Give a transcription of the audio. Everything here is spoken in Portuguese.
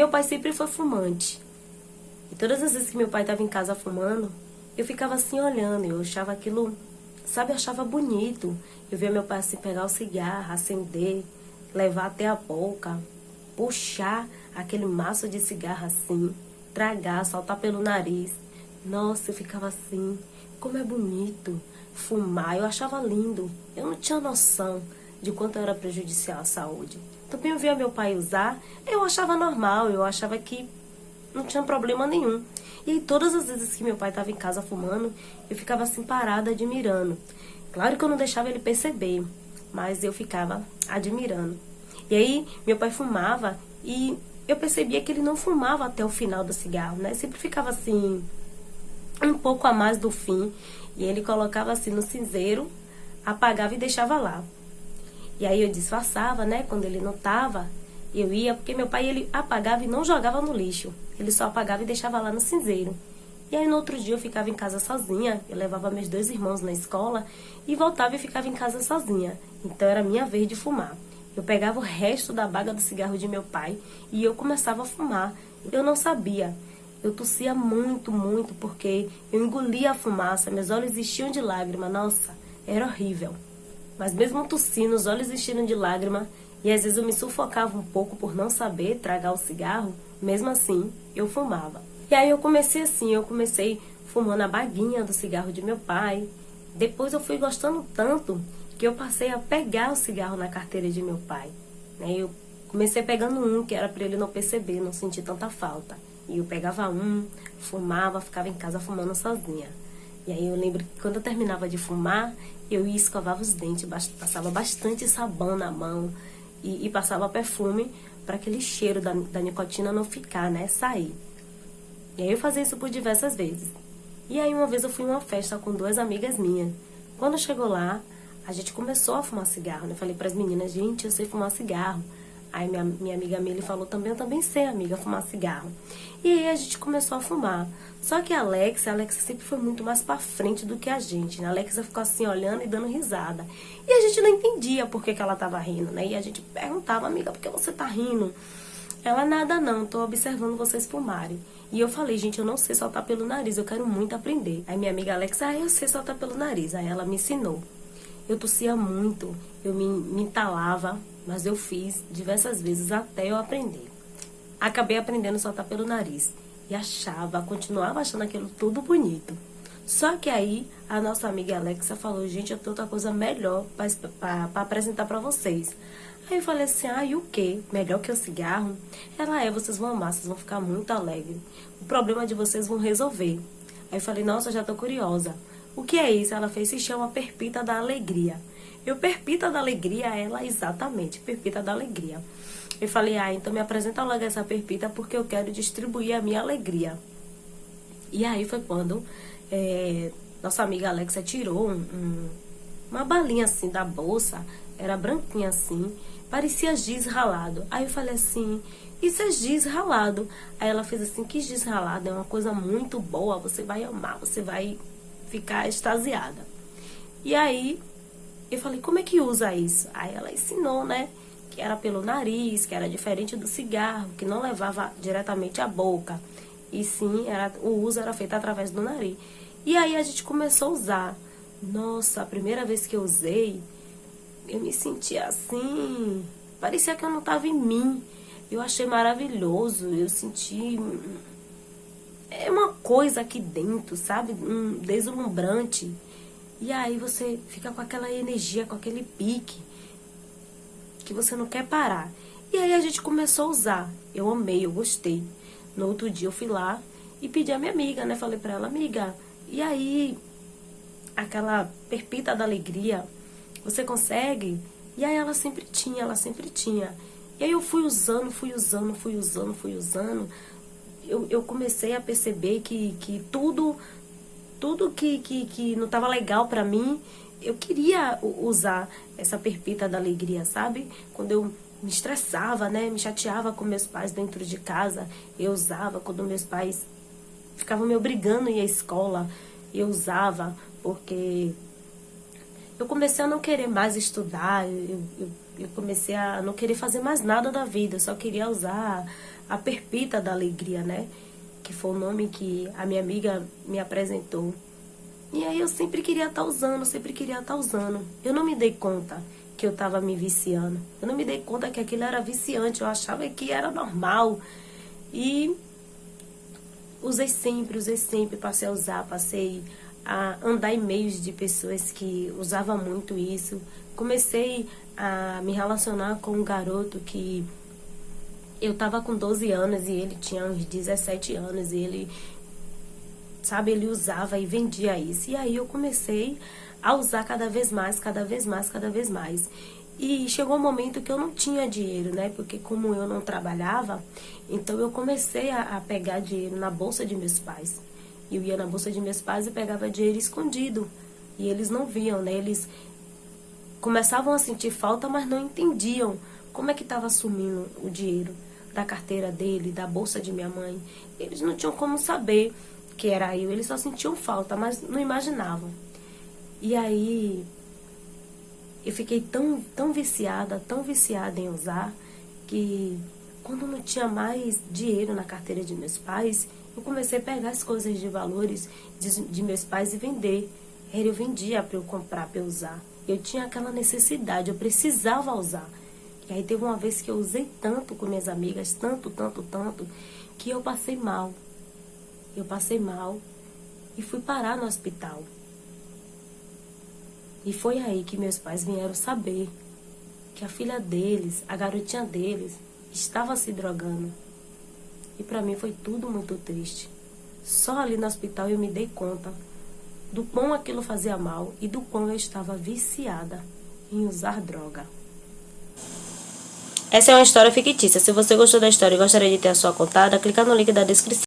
meu pai sempre foi fumante. E todas as vezes que meu pai estava em casa fumando, eu ficava assim olhando, eu achava aquilo, sabe, eu achava bonito. Eu via meu pai assim pegar o cigarro, acender, levar até a boca, puxar aquele maço de cigarro assim, tragar, soltar pelo nariz. Nossa, eu ficava assim, como é bonito fumar, eu achava lindo. Eu não tinha noção de quanto era prejudicial à saúde. Também eu via meu pai usar, eu achava normal, eu achava que não tinha problema nenhum. E aí, todas as vezes que meu pai estava em casa fumando, eu ficava assim parada, admirando. Claro que eu não deixava ele perceber, mas eu ficava admirando. E aí, meu pai fumava e eu percebia que ele não fumava até o final do cigarro, né? Sempre ficava assim, um pouco a mais do fim. E ele colocava assim no cinzeiro, apagava e deixava lá. E aí eu disfarçava, né? Quando ele não tava, eu ia, porque meu pai ele apagava e não jogava no lixo. Ele só apagava e deixava lá no cinzeiro. E aí no outro dia eu ficava em casa sozinha, eu levava meus 2 irmãos na escola e voltava e ficava em casa sozinha. Então era minha vez de fumar. Eu pegava o resto da baga do cigarro de meu pai e eu começava a fumar. Eu não sabia. Eu tossia muito, muito, porque eu engolia a fumaça, meus olhos enchiam de lágrima. Nossa, era horrível. Mas mesmo tossindo, os olhos enchiam de lágrima e às vezes eu me sufocava um pouco por não saber tragar o cigarro, mesmo assim, eu fumava. E aí eu comecei assim, eu comecei fumando a baguinha do cigarro de meu pai. Depois eu fui gostando tanto que eu passei a pegar o cigarro na carteira de meu pai. Eu comecei pegando um, que era para ele não perceber, não sentir tanta falta. E eu pegava um, fumava, ficava em casa fumando sozinha. E aí eu lembro que quando eu terminava de fumar, eu ia escovava os dentes, passava bastante sabão na mão e passava perfume para aquele cheiro da nicotina não ficar, né, sair. E aí eu fazia isso por diversas vezes. E aí uma vez eu fui em uma festa com 2 amigas minhas. Quando chegou lá, a gente começou a fumar cigarro, né? Eu falei para as meninas, gente, eu sei fumar cigarro. Aí minha amiga Mili falou também, eu também sei, amiga, fumar cigarro. E aí a gente começou a fumar. Só que a Alexa sempre foi muito mais pra frente do que a gente, né? A Alexa ficou assim, olhando e dando risada. E a gente não entendia por que ela tava rindo, né? E a gente perguntava, amiga, por que você tá rindo? Ela, nada não, tô observando vocês fumarem. E eu falei, gente, eu não sei soltar pelo nariz, eu quero muito aprender. Aí minha amiga Alexa, eu sei soltar pelo nariz. Aí ela me ensinou. Eu tossia muito, eu me entalava, mas eu fiz diversas vezes até eu aprender. Acabei aprendendo a soltar pelo nariz. E continuava achando aquilo tudo bonito. Só que aí a nossa amiga Alexa falou, gente, eu tenho outra coisa melhor para apresentar para vocês. Aí eu falei assim, e o quê? Melhor que o cigarro? Ela vocês vão amar, vocês vão ficar muito alegres. O problema de vocês vão resolver. Aí eu falei, nossa, já tô curiosa. O que é isso? Ela fez, se chama Perpita da Alegria. Perpita da Alegria, ela exatamente, Perpita da Alegria. Eu falei, então me apresenta logo essa perpita porque eu quero distribuir a minha alegria. E aí foi quando nossa amiga Alexa tirou uma balinha assim da bolsa, era branquinha assim, parecia giz ralado. Aí eu falei assim, isso é giz ralado. Aí ela fez assim, que giz ralado é uma coisa muito boa, você vai amar, você vai ficar extasiada. E aí eu falei, como é que usa isso? Aí ela ensinou, né? Que era pelo nariz, que era diferente do cigarro, que não levava diretamente à boca. E sim, o uso era feito através do nariz. E aí a gente começou a usar. Nossa, a primeira vez que eu usei, eu me sentia assim, parecia que eu não estava em mim. Eu achei maravilhoso, eu senti uma coisa aqui dentro, sabe? Deslumbrante. E aí você fica com aquela energia, com aquele pique, que você não quer parar. E aí a gente começou a usar. Eu amei, eu gostei. No outro dia eu fui lá e pedi a minha amiga, né? Falei pra ela, amiga, e aí aquela perpita da alegria, você consegue? E aí ela sempre tinha, ela sempre tinha. E aí eu fui usando. Eu comecei a perceber que tudo que não estava legal pra mim, eu queria usar essa perpita da alegria, sabe? Quando eu me estressava, né? Me chateava com meus pais dentro de casa, eu usava. Quando meus pais ficavam me obrigando a ir à escola, eu usava, porque eu comecei a não querer mais estudar, eu comecei a não querer fazer mais nada da vida, eu só queria usar a Perpita da Alegria, né? Que foi o nome que a minha amiga me apresentou. E aí eu sempre queria estar usando, sempre queria estar usando. Eu não me dei conta que eu estava me viciando. Eu não me dei conta que aquilo era viciante. Eu achava que era normal. E usei sempre, passei a usar, passei a andar em meios de pessoas que usavam muito isso. Comecei a me relacionar com um garoto que eu tava com 12 anos e ele tinha uns 17 anos e ele, sabe, ele usava e vendia isso. E aí eu comecei a usar cada vez mais, cada vez mais, cada vez mais. E chegou um momento que eu não tinha dinheiro, né? Porque como eu não trabalhava, então eu comecei a pegar dinheiro na bolsa de meus pais. Eu ia na bolsa de meus pais e pegava dinheiro escondido. E eles não viam, né? Eles começavam a sentir falta, mas não entendiam como é que estava sumindo o dinheiro da carteira dele, da bolsa de minha mãe. Eles não tinham como saber que era eu. Eles só sentiam falta, mas não imaginavam. E aí eu fiquei tão viciada em usar, que quando não tinha mais dinheiro na carteira de meus pais, eu comecei a pegar as coisas de valores de meus pais e vender. Eu vendia para eu comprar, para eu usar. Eu tinha aquela necessidade, eu precisava usar. E aí teve uma vez que eu usei tanto com minhas amigas, tanto, que eu passei mal. Eu passei mal e fui parar no hospital. E foi aí que meus pais vieram saber que a filha deles, a garotinha deles, estava se drogando. E pra mim foi tudo muito triste. Só ali no hospital eu me dei conta do quão aquilo fazia mal e do quão eu estava viciada em usar droga. Essa é uma história fictícia. Se você gostou da história e gostaria de ter a sua contada, clica no link da descrição.